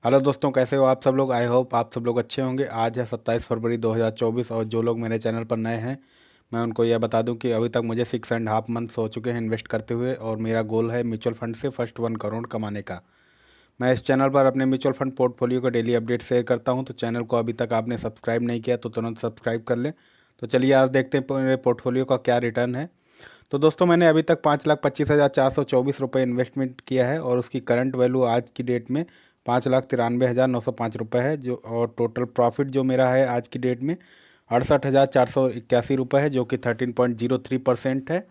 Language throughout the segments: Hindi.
हेलो दोस्तों, कैसे हो आप सब लोग। आई होप आप सब लोग अच्छे होंगे। आज है 27 फरवरी 2024 और जो लोग मेरे चैनल पर नए हैं मैं उनको यह बता दूं कि अभी तक मुझे 6.5 मंथ्स हो चुके हैं इन्वेस्ट करते हुए और मेरा गोल है म्यूचुअल फंड से फर्स्ट 1 करोड़ कमाने का। मैं इस चैनल पर अपने म्यूचुअल फंड पोर्टफोलियो का डेली अपडेट शेयर करता हूं, तो चैनल को अभी तक आपने सब्सक्राइब नहीं किया तो तुरंत सब्सक्राइब कर लें। तो चलिए आज देखते हैं मेरे पोर्टफोलियो का क्या रिटर्न है। तो दोस्तों, मैंने अभी तक 5,25,424 रुपये इन्वेस्टमेंट किया है और उसकी करंट वैल्यू आज की डेट में 5,93,905 रुपये है। जो और टोटल प्रॉफिट जो मेरा है आज की डेट में 68,481 रुपये है, जो कि 13.03% है।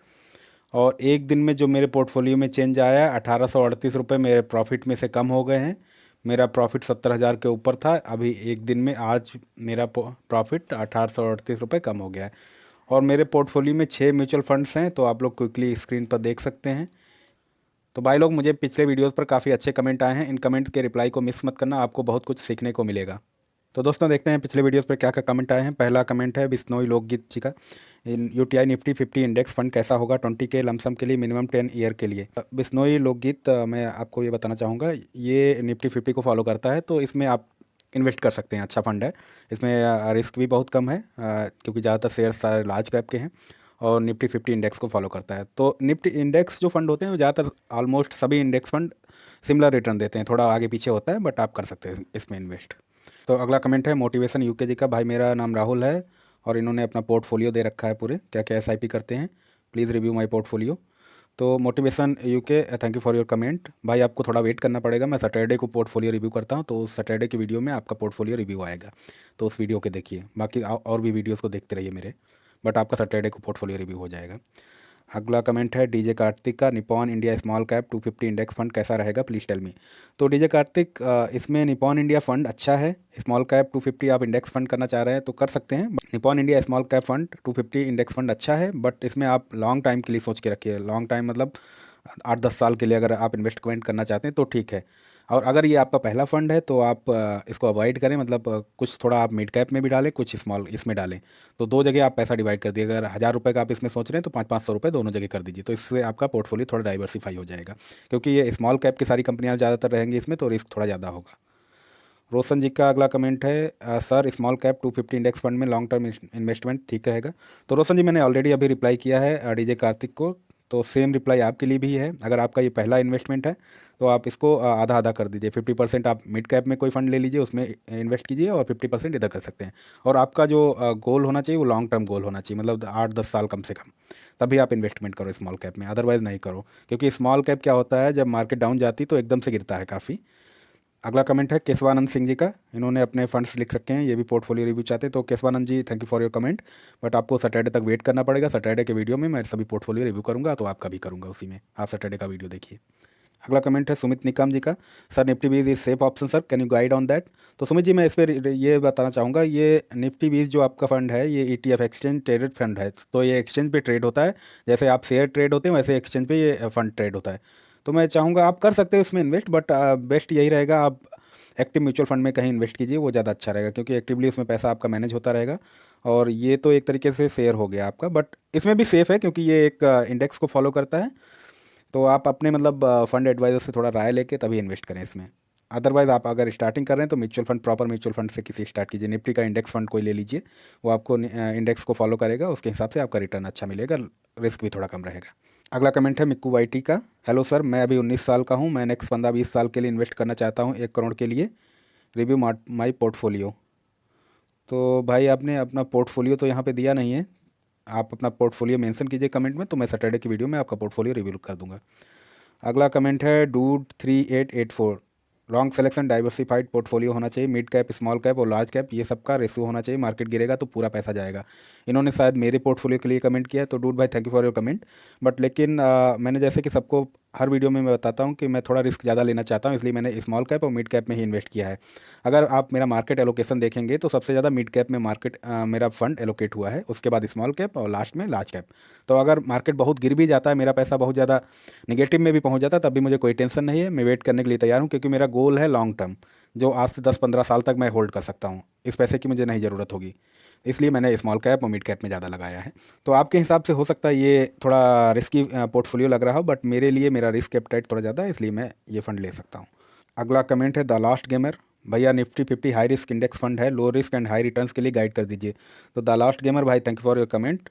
और एक दिन में जो मेरे पोर्टफोलियो में चेंज आया 1,838 रुपये मेरे प्रॉफिट में से कम हो गए हैं। मेरा प्रॉफिट 70,000 के ऊपर था, अभी एक दिन में आज मेरा प्रॉफिट 1,838 रुपये कम हो गया है। और मेरे पोर्टफोलियो में 6 म्यूचुअल फंड्स हैं, तो आप लोग क्विकली स्क्रीन पर देख सकते हैं। तो भाई लोग, मुझे पिछले वीडियोस पर काफ़ी अच्छे कमेंट आए हैं, इन कमेंट्स के रिप्लाई को मिस मत करना, आपको बहुत कुछ सीखने को मिलेगा। तो दोस्तों, देखते हैं पिछले वीडियोस पर क्या क्या कमेंट आए हैं। पहला कमेंट है बिश्नोई लोकगीत जी का। यूटीआई निफ्टी 50 इंडेक्स फंड कैसा होगा 20K लमसम के लिए, मिनिमम 10 ईयर के लिए। बिश्नोई लोकगीत, मैं आपको ये बताना चाहूँगा, ये निफ्टी 50 को फॉलो करता है, तो इसमें आप इन्वेस्ट कर सकते हैं। अच्छा फंड है, इसमें रिस्क भी बहुत कम है, क्योंकि ज़्यादातर शेयर्स सारे लार्ज कैप के हैं और निफ्टी 50 इंडेक्स को फॉलो करता है। तो निफ्टी इंडेक्स जो फंड होते हैं वो ज़्यादातर ऑलमोस्ट सभी इंडेक्स फंड सिमिलर रिटर्न देते हैं, थोड़ा आगे पीछे होता है, बट आप कर सकते हैं इसमें इन्वेस्ट। तो अगला कमेंट है मोटिवेशन यूके जी का। भाई मेरा नाम राहुल है और इन्होंने अपना पोर्टफोलियो दे रखा है, पूरे क्या क्या एसआईपी करते हैं, प्लीज़ रिव्यू माय पोर्टफोलियो। तो motivation UK, thank you for your comment. भाई आपको थोड़ा वेट करना पड़ेगा, मैं सैटरडे को पोर्टफोलियो रिव्यू करता हूँ, तो उस सैटरडे की वीडियो में आपका पोर्टफोलियो रिव्यू आएगा, तो उस वीडियो के देखिए। बाकी और भी वीडियोस को देखते रहिए मेरे, बट आपका सैटरडे को पोर्टफोलियो रिव्यू हो जाएगा। अगला कमेंट है डीजे कार्तिक का। Nippon India small cap 250 index fund कैसा रहेगा, प्लीज़ टेल मी। तो डीजे कार्तिक, इसमें निपॉन इंडिया फंड अच्छा है। स्मॉल कैप 250 आप इंडेक्स फंड करना चाह रहे हैं तो कर सकते हैं। Nippon India small cap fund 250 index fund अच्छा है, बट इसमें आप लॉन्ग टाइम के लिए सोच के रखिए। लॉन्ग टाइम मतलब 8-10 साल के लिए अगर आप इन्वेस्टमेंट करना चाहते हैं तो ठीक है। और अगर ये आपका पहला फंड है तो आप इसको अवॉइड करें, मतलब कुछ थोड़ा आप मिड कैप में भी डालें, कुछ स्मॉल इसमें डालें। तो दो जगह आप पैसा डिवाइड कर दिए। अगर 1,000 रुपये का आप इसमें सोच रहे हैं तो 500-500 रुपये दोनों जगह कर दीजिए, तो इससे आपका पोर्टफोलियो थोड़ा डाइवर्सिफाई हो जाएगा, क्योंकि ये स्मॉल कैप की सारी कंपनियां ज़्यादातर रहेंगी इसमें, तो रिस्क थोड़ा ज़्यादा होगा। रोशन जी का अगला कमेंट है, sir small cap 250 index fund में लॉन्ग टर्म इन्वेस्टमेंट ठीक रहेगा। तो रोशन जी, मैंने ऑलरेडी अभी रिप्लाई किया है डीजे कार्तिक को, तो सेम रिप्लाई आपके लिए भी है। अगर आपका ये पहला इन्वेस्टमेंट है तो आप इसको आधा आधा कर दीजिए। 50% आप मिड कैप में कोई फंड ले लीजिए, उसमें इन्वेस्ट कीजिए, और 50% इधर कर सकते हैं। और आपका जो गोल होना चाहिए वो लॉन्ग टर्म गोल होना चाहिए, मतलब 8-10 साल कम से कम, तभी आप इन्वेस्टमेंट करो स्मॉल कैप में, अदरवाइज़ नहीं करो। क्योंकि स्मॉल कैप क्या होता है, जब मार्केट डाउन जाती तो एकदम से गिरता है काफ़ी। अगला कमेंट है केशवानंद सिंह जी का। इन्होंने अपने फंड्स लिख रखे हैं, ये भी पोर्टफोलियो रिव्यू चाहते हैं। तो Keshavanand ji, thank you for your comment, but आपको सैटरडे तक वेट करना पड़ेगा। सैटरडे के वीडियो में मैं सभी पोर्टफोलियो रिव्यू करूंगा, तो आपका भी करूंगा, उसी में आप सैटरडे का वीडियो देखिए। अगला कमेंट है सुमित निकम जी का। सर निफ्टी बीज is safe option sir, can you guide on that. तो सुमित जी, मैं इस पर ये बताना चाहूँगा, ये निफ्टी बीज जो आपका फंड है ये ETF एक्सचेंज ट्रेडेड फंड है, तो ये एक्सचेंज पे ट्रेड होता है। जैसे आप शेयर ट्रेड होते हैं वैसे एक्सचेंज पे ये फंड ट्रेड होता है। तो मैं चाहूँगा आप कर सकते हो इसमें इन्वेस्ट, बट बेस्ट यही रहेगा आप एक्टिव म्यूचुअल फंड में कहीं इन्वेस्ट कीजिए, वो ज़्यादा अच्छा रहेगा, क्योंकि एक्टिवली उसमें पैसा आपका मैनेज होता रहेगा। और ये तो एक तरीके से शेयर हो गया आपका, बट इसमें भी सेफ़ है क्योंकि ये एक इंडेक्स को फॉलो करता है। तो आप अपने मतलब फंड एडवाइज़र से थोड़ा राय लेके तभी इन्वेस्ट करें इसमें। अदरवाइज़ आप अगर स्टार्टिंग कर रहे हैं तो mutual fund, proper mutual fund से किसी स्टार्ट कीजिए। निफ्टी का इंडेक्स फंड कोई ले लीजिए, वो आपको इंडेक्स को फॉलो करेगा, उसके हिसाब से आपका रिटर्न अच्छा मिलेगा, रिस्क भी थोड़ा कम रहेगा। अगला कमेंट है मिक्कू वाईटी का। हेलो सर, मैं अभी 19 साल का हूँ, मैं नेक्स्ट 15-20 साल के लिए इन्वेस्ट करना चाहता हूँ 1 करोड़ के लिए, रिव्यू माई पोर्टफोलियो। तो भाई आपने अपना पोर्टफोलियो तो यहाँ पे दिया नहीं है, आप अपना पोर्टफोलियो मेंशन कीजिए कमेंट में, तो मैं सैटरडे की वीडियो में आपका पोर्टफोलियो रिव्यू कर दूंगा। अगला कमेंट है dude 3884। Long selection diversified portfolio होना चाहिए, मिड कैप, स्मॉल कैप और लार्ज कैप, ये सबका रेशियो होना चाहिए, मार्केट गिरेगा तो पूरा पैसा जाएगा। इन्होंने शायद मेरे पोर्टफोलियो के लिए कमेंट किया है, तो डूड भाई thank you for your comment. But लेकिन मैंने जैसे कि सबको हर वीडियो में मैं बताता हूँ कि मैं थोड़ा रिस्क ज़्यादा लेना चाहता हूँ, इसलिए मैंने स्मॉल कैप और मिड कैप में ही इन्वेस्ट किया है। अगर आप मेरा मार्केट एलोकेशन देखेंगे तो सबसे ज़्यादा मिड कैप में मार्केट मेरा फंड एलोकेट हुआ है, उसके बाद स्मॉल कैप और लास्ट में लार्ज कैप। तो अगर मार्केट बहुत गिर भी जाता है, मेरा पैसा बहुत ज़्यादा नेगेटिव में भी पहुंच जाता है, तब भी मुझे कोई टेंशन नहीं है, मैं वेट करने के लिए तैयार हूं, क्योंकि मेरा गोल है लॉन्ग टर्म, जो आज से 10-15 साल तक मैं होल्ड कर सकता हूं। इस पैसे की मुझे नहीं ज़रूरत होगी, इसलिए मैंने स्मॉल कैप और मिड कैप में ज़्यादा लगाया है। तो आपके हिसाब से हो सकता है ये थोड़ा रिस्की पोर्टफोलियो लग रहा हो, बट मेरे लिए मेरा रिस्क एपेटाइट थोड़ा ज़्यादा है, इसलिए मैं ये फ़ंड ले सकता हूँ। अगला कमेंट है द लास्ट गेमर, भैया Nifty 50 high risk index fund है, low risk and high returns के लिए गाइड कर दीजिए। तो द लास्ट गेमर भाई, thank you for your comment.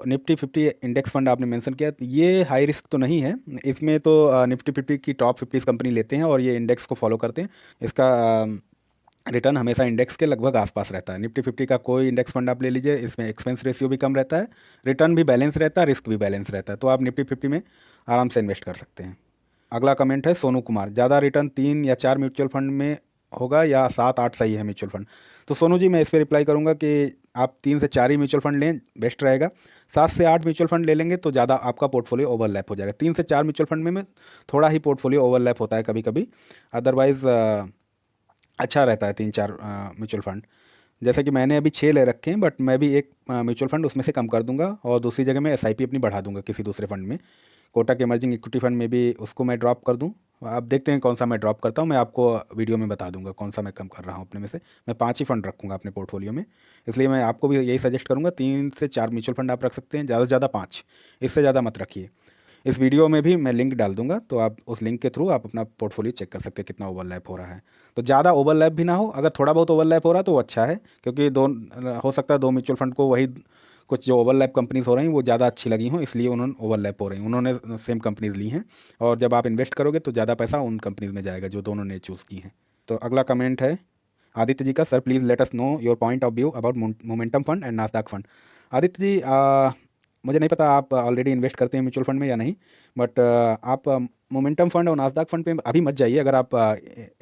Nifty 50 index fund आपने मेंशन किया, तो ये हाई रिस्क तो नहीं है। इसमें तो निफ्टी 50 की टॉप 50 कंपनी लेते हैं और ये इंडेक्स को फॉलो करते हैं। इसका रिटर्न हमेशा इंडेक्स के लगभग आसपास रहता है। निफ्टी 50 का कोई इंडेक्स फंड आप ले लीजिए, इसमें एक्सपेंस रेशियो भी कम रहता है, रिटर्न भी बैलेंस रहता है, रिस्क भी बैलेंस रहता है। तो आप निफ्टी 50 में आराम से इन्वेस्ट कर सकते हैं। अगला कमेंट है सोनू कुमार, ज़्यादा रिटर्न 3 या 4 म्यूचुअल फंड में होगा या 7-8 सही है म्यूचुअल फंड? तो सोनू जी, मैं इस पर रिप्लाई करूंगा कि आप 3 से 4 ही म्यूचुअल फंड लें, बेस्ट रहेगा। 7 से 8 म्यूचुअल फंड ले लेंगे तो ज़्यादा आपका पोर्टफोलियो ओवरलैप हो जाएगा। 3 से 4 म्यूचुअल फंड में थोड़ा ही पोर्टफोलियो ओवरलैप होता है कभी कभी, अदरवाइज़ अच्छा रहता है 3-4 म्यूचुअल फंड। जैसे कि मैंने अभी 6 ले रखे हैं, बट मैं भी एक म्यूचुअल फंड उसमें से कम कर दूंगा और दूसरी जगह मैं एसआईपी अपनी बढ़ा दूंगा किसी दूसरे फंड में। कोटक इमर्जिंग इक्विटी फंड में भी उसको मैं ड्रॉप कर दूं। आप देखते हैं कौन सा मैं ड्रॉप करता हूं, मैं आपको वीडियो में बता दूंगा कौन सा मैं कम कर रहा हूं अपने में से। मैं 5 ही फंड रखूंगा अपने पोर्टफोलियो में, इसलिए मैं आपको भी यही सजेस्ट करूंगा, 3 से 4 म्यूचुअल फंड आप रख सकते हैं, ज़्यादा से ज़्यादा 5, इससे ज़्यादा मत रखिए। इस वीडियो में भी मैं लिंक डाल दूंगा, तो आप उस लिंक के थ्रू आप अपना पोर्टफोलियो चेक कर सकते हैं कितना ओवरलैप हो रहा है। तो ज़्यादा ओवरलैप भी ना हो, अगर थोड़ा बहुत ओवरलैप हो रहा है तो वो अच्छा है, क्योंकि हो सकता है 2 म्यूचुअल फंड को वही कुछ जो ओवरलैप कंपनीज हो रही हैं वो ज़्यादा अच्छी लगी हों, इसलिए उन्होंने ओवरलैप हो रही हैं, उन्होंने सेम कंपनीज ली हैं। और जब आप इन्वेस्ट करोगे तो ज़्यादा पैसा उन कंपनीज में जाएगा जो दोनों ने चूज़ की हैं। तो अगला कमेंट है आदित्य जी का, sir please let us know your point of view about momentum fund and Nasdaq fund. Aditya ji, मुझे नहीं पता आप ऑलरेडी इन्वेस्ट करते हैं म्यूचुअल फंड में या नहीं, बट आप मोमेंटम फंड और नास्डैक फंड पे अभी मत जाइए। अगर आप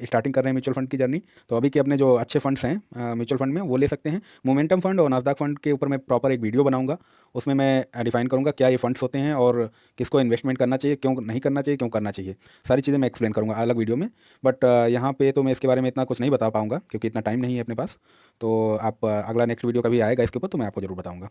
स्टार्टिंग कर रहे हैं म्यूचुअल फंड की जर्नी, तो अभी के अपने जो अच्छे फंड्स हैं म्यूचुअल फंड में वो ले सकते हैं। मोमेंटम फंड और नास्डैक फंड के ऊपर मैं प्रॉपर एक वीडियो बनाऊंगा, उसमें मैं डिफाइन करूंगा क्या ये फंड्स होते हैं और किसको इन्वेस्टमेंट करना चाहिए, क्यों नहीं करना चाहिए, क्यों करना चाहिए, सारी चीज़ें मैं एक्सप्लेन करूँगा अलग वीडियो में। बट यहाँ पे तो मैं इसके बारे में इतना कुछ नहीं बता पाऊँगा क्योंकि इतना टाइम नहीं है अपने पास। तो आप अगला नेक्स्ट वीडियो कभी आएगा इसके ऊपर तो मैं आपको ज़रूर बताऊँगा।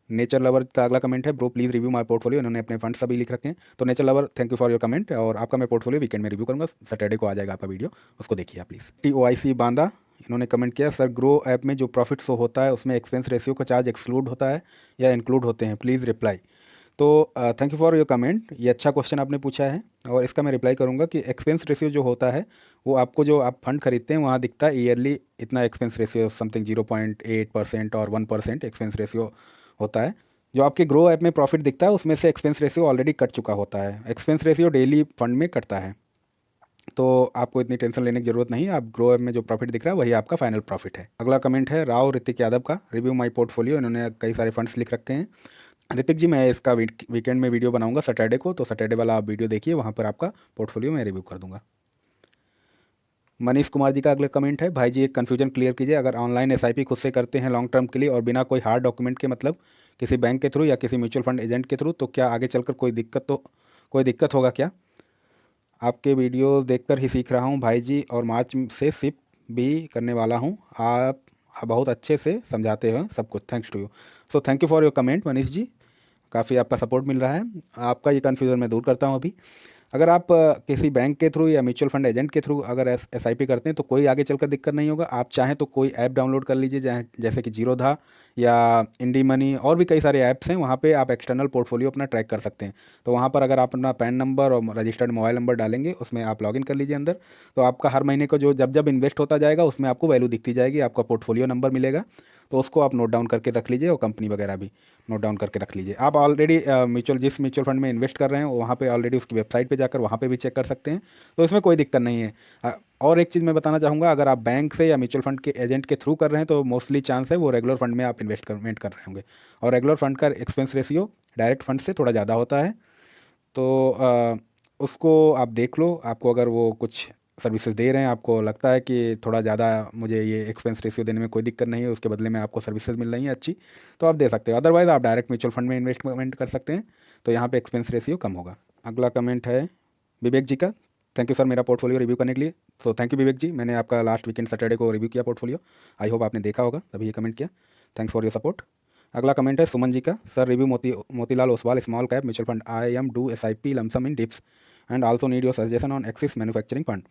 नेचर लवर का अगला कमेंट है, bro please review my portfolio. इन्होंने अपने फंड्स सभी लिख रखे हैं। तो nature lover, thank you for your comment, और आपका मैं पोर्टफोलियो वीकेंड में रिव्यू करूँगा, सैटरडे को आ जाएगा आपका वीडियो, उसको देखिए आप प्लीज़। TOIC बांदा, इन्होंने कमेंट किया, सर ग्रो ऐप में जो प्रॉफिट शो होता है उसमें एक्सपेंस रेशियो का चार्ज एक्सक्लूड होता है या इंक्लूड होते हैं, प्लीज़ रिप्लाई। तो thank you for your comment, ये अच्छा क्वेश्चन आपने पूछा है और इसका मैं रिप्लाई करूँगा कि एक्सपेंस रेशियो जो होता है वो आपको जो आप फंड खरीदते हैं वहाँ दिखता है ईयरली इतना एक्सपेंस रेशियो समथिंग 0.8% और 1% एक्सपेंस रेशियो होता है। जो आपके ग्रो ऐप में प्रॉफिट दिखता है उसमें से एक्सपेंस रेशियो ऑलरेडी कट चुका होता है। एक्सपेंस रेशियो डेली फंड में कटता है, तो आपको इतनी टेंशन लेने की ज़रूरत नहीं है। आप ग्रो ऐप में जो प्रॉफिट दिख रहा है वही आपका फाइनल प्रॉफिट है। अगला कमेंट है राव ऋतिक यादव का, रिव्यू माई पोर्टफोलियो। इन्होंने कई सारे फंड्स लिख रखे हैं। ऋतिक जी, मैं इसका वीकेंड में वीडियो बनाऊंगा सैटरडे को, तो सैटरडे वाला आप वीडियो देखिए, वहाँ पर आपका पोर्टफोलियो मैं रिव्यू कर दूंगा। मनीष कुमार जी का अगला कमेंट है, भाई जी एक कन्फ्यूजन क्लियर कीजिए, अगर ऑनलाइन एसआईपी खुद से करते हैं लॉन्ग टर्म के लिए और बिना कोई हार्ड डॉक्यूमेंट के, मतलब किसी बैंक के थ्रू या किसी म्यूचुअल फंड एजेंट के थ्रू, तो क्या आगे चलकर कोई दिक्कत होगा क्या? आपके वीडियो देखकर ही सीख रहा हूँ भाई जी, और मार्च से सिप भी करने वाला हूँ। आप बहुत अच्छे से समझाते हो सब कुछ, thanks to you. So thank you for your comment Manish ji, काफ़ी आपका सपोर्ट मिल रहा है। आपका ये कन्फ्यूज़न मैं दूर करता हूँ अभी। अगर आप किसी बैंक के थ्रू या म्यूचुअल फंड एजेंट के थ्रू अगर एसआईपी करते हैं तो कोई आगे चलकर दिक्कत नहीं होगा। आप चाहें तो कोई ऐप डाउनलोड कर लीजिए, जैसे कि जीरोधा या इंडी मनी, और भी कई सारे ऐप्स हैं, वहाँ पे आप एक्सटर्नल पोर्टफोलियो अपना ट्रैक कर सकते हैं। तो वहाँ पर अगर आप अपना पैन नंबर और रजिस्टर्ड मोबाइल नंबर डालेंगे, उसमें आप लॉगिन कर लीजिए अंदर, तो आपका हर महीने को जो जब जब इन्वेस्ट होता जाएगा उसमें आपको वैल्यू दिखती जाएगी, आपका पोर्टफोलियो नंबर मिलेगा, तो उसको आप नोट डाउन करके रख लीजिए और कंपनी वगैरह भी नोट डाउन करके रख लीजिए। आप ऑलरेडी जिस म्यूचुअल फंड में इन्वेस्ट कर रहे हैं वहाँ पे ऑलरेडी उसकी वेबसाइट पे जाकर वहाँ पे भी चेक कर सकते हैं, तो इसमें कोई दिक्कत नहीं है। और एक चीज़ मैं बताना चाहूँगा, अगर आप बैंक से या म्यूचुअल फंड के एजेंट के थ्रू कर रहे हैं तो मोस्टली चांस है वो रेगुलर फंड में आप इन्वेस्टमेंट कर रहे होंगे, और रेगुलर फंड का एक्सपेंस रेशियो डायरेक्ट फंड से थोड़ा ज़्यादा होता है। तो उसको आप देख लो, आपको अगर वो कुछ सर्विसेज दे रहे हैं, आपको लगता है कि थोड़ा ज़्यादा मुझे ये एक्सपेंस रेशियो देने में कोई दिक्कत नहीं है, उसके बदले में आपको सर्विसेज मिल रही हैं अच्छी, तो आप दे सकते हो। अदरवाइज़ आप डायरेक्ट म्यूचुअल फंड में इन्वेस्टमेंट कर सकते हैं, तो यहाँ पे एक्सपेंस रेशियो कम होगा। अगला कमेंट है विवेक जी का, थैंक यू सर मेरा पोर्टफोलियो रिव्यू करने के लिए। तो थैंक यू विवेक जी, मैंने आपका लास्ट वीकेंड सैटरडे को रिव्यू किया पोर्टफोलियो, आई होप आपने देखा होगा तभी ये कमेंट किया, थैंक्स फॉर योर सपोर्ट। अगला कमेंट है सुमन जी का, sir review Motilal Oswal small cap mutual fund, I am do SIP lump sum in dips and also need your suggestion on axis manufacturing fund.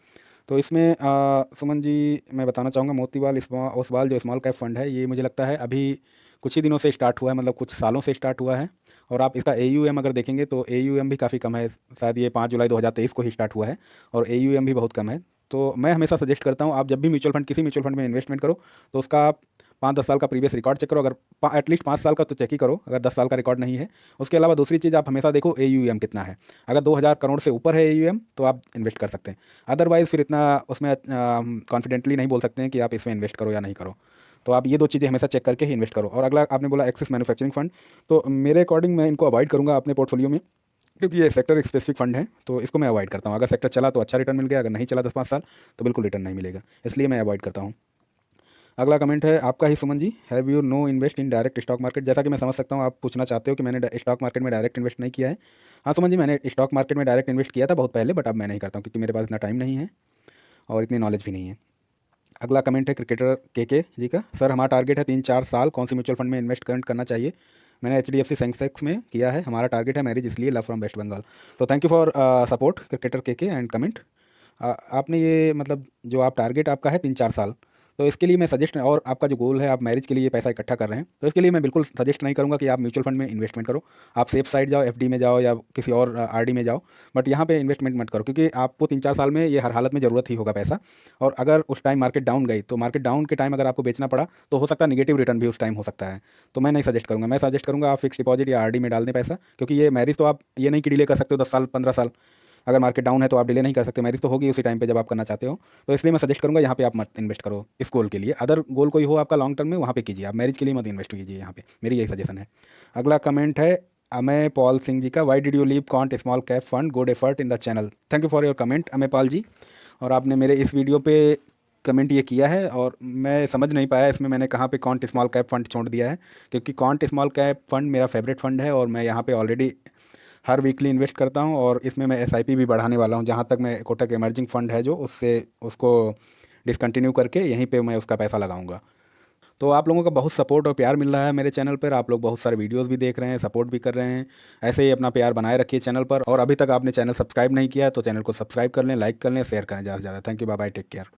तो इसमें सुमन जी मैं बताना चाहूँगा, मोतीलाल ओसवाल जो स्मॉल कैप फंड है, ये मुझे लगता है अभी कुछ ही दिनों से स्टार्ट हुआ है, मतलब कुछ सालों से स्टार्ट हुआ है। और आप इसका AUM अगर देखेंगे तो AUM भी काफ़ी कम है, शायद ये 5 जुलाई 2023 को ही स्टार्ट हुआ है और AUM भी बहुत कम है। तो मैं हमेशा सजेस्ट करता हूँ, आप जब भी म्यूचुअल फंड, किसी म्यूचुअल फंड में इन्वेस्टमेंट करो तो उसका आप 5-10 साल का प्रीवियस रिकॉर्ड चेक करो। अगर एटलीस्ट 5 साल का तो चेक ही करो, अगर 10 साल का रिकॉर्ड नहीं है। उसके अलावा दूसरी चीज़ आप हमेशा देखो AUM कितना है। अगर 2000 करोड़ से ऊपर है AUM तो आप इन्वेस्ट कर सकते हैं, अदरवाइज़ फिर इतना उसमें कॉन्फिडेंटली नहीं बोल सकते हैं कि आप इसमें इन्वेस्ट करो या नहीं करो। तो आप ये 2 चीज़ें हमेशा चेक करके ही इन्वेस्ट करो। और अगला आपने बोला एक्सिस मैन्युफैक्चरिंग फंड, तो मेरे अकॉर्डिंग मैं इनको अवॉइड करूँगा अपने पोर्टफोलियो में, क्योंकि ये सेक्टर स्पेसिफिक फंड है, तो इसको मैं अवॉइड करता हूँ। अगर सेक्टर चला तो अच्छा रिटर्न मिल गया, अगर नहीं चला 10-5 साल तो बिल्कुल रिटर्न नहीं मिलेगा, इसलिए मैं अवॉइड करता हूँ। अगला कमेंट है आपका ही, Suman ji, have you no invest in direct stock market. जैसा कि मैं समझ सकता हूँ आप पूछना चाहते हो कि मैंने स्टॉक मार्केट में डायरेक्ट इन्वेस्ट नहीं किया है। हाँ सुमन जी, मैंने स्टॉक मार्केट में डायरेक्ट इन्वेस्ट किया था बहुत पहले, बट अब मैं नहीं करता हूँ क्योंकि मेरे पास इतना टाइम नहीं है और इतनी नॉलेज भी नहीं है। अगला कमेंट है क्रिकेटर के जी का, सर हमारा टारगेट है 3-4 साल, कौन सी म्यूचुअल फंड में इन्वेस्ट करना चाहिए। मैंने HDFC सेंसेक्स में किया है, हमारा टारगेट है मैरिज, इसलिए लव फ्रॉम वेस्ट बंगाल। तो thank you for support cricketer के एंड कमेंट। आपने ये मतलब जो आप टारगेट आपका है 3-4 साल, तो इसके लिए मैं सजेस्ट, और आपका जो गोल है आप मैरिज के लिए पैसा इकट्ठा कर रहे हैं, तो इसके लिए मैं बिल्कुल सजेस्ट नहीं करूँगा कि आप म्यूचुअल फंड में इन्वेस्टमेंट करो। आप सेफ साइड जाओ, FD में जाओ या किसी और RD में जाओ, बट यहाँ पे इन्वेस्टमेंट मत करो, क्योंकि आपको 3-4 साल में ये हर हालत में ज़रूरत ही होगा पैसा। और अगर उस टाइम मार्केट डाउन गई तो मार्केट डाउन के टाइम अगर आपको बेचना पड़ा तो हो सकता है निगेटिव रिटर्न भी उस टाइम हो सकता है। तो मैं नहीं सजेस्ट करूँगा, मैं सजेस्ट करूँगा आप फिक्स डिपॉजिट या RD में डाल दें पैसा, क्योंकि ये मैरिज तो आप ये नहीं कि डिले कर सकते हो 10 साल 15 साल, अगर मार्केट डाउन है तो आप डिले नहीं कर सकते, मैरिज तो होगी उसी टाइम पे जब आप करना चाहते हो। तो इसलिए मैं सजेस्ट करूँगा यहाँ पे आप मत इन्वेस्ट करो इस गोल के लिए, अदर गोल कोई हो आपका लॉन्ग टर्म में वहाँ पे कीजिए, आप मैरिज के लिए मत इन्वेस्ट कीजिए, यहाँ पे मेरी यही सजेशन है। अगला कमेंट है अमय पॉल सिंह जी का, why did you leave quant small cap fund, good effort in the channel. Thank you for your comment Amay Pal ji, और आपने मेरे इस वीडियो पे कमेंट ये किया है और मैं समझ नहीं पाया इसमें मैंने कहाँ पे कॉन्ट स्मॉल कैप फंड छोड़ दिया है, क्योंकि कॉन्ट स्मॉल कैप फंड मेरा फेवरेट फंड है और मैं यहाँ पे ऑलरेडी हर वीकली इन्वेस्ट करता हूँ, और इसमें मैं SIP भी बढ़ाने वाला हूँ। जहाँ तक मैं कोटक इमर्जिंग फंड है जो, उससे उसको डिसकंटिन्यू करके यहीं पे मैं उसका पैसा लगाऊंगा। तो आप लोगों का बहुत सपोर्ट और प्यार मिल रहा है मेरे चैनल पर, आप लोग बहुत सारे वीडियोस भी देख रहे हैं, सपोर्ट भी कर रहे हैं। ऐसे ही अपना प्यार बनाए रखिए चैनल पर, और अभी तक आपने चैनल सब्सक्राइब नहीं किया है तो चैनल को सब्सक्राइब कर लें, लाइक कर लें, शेयर करें ज़्यादा से ज़्यादा। Thank you, bye bye, take care.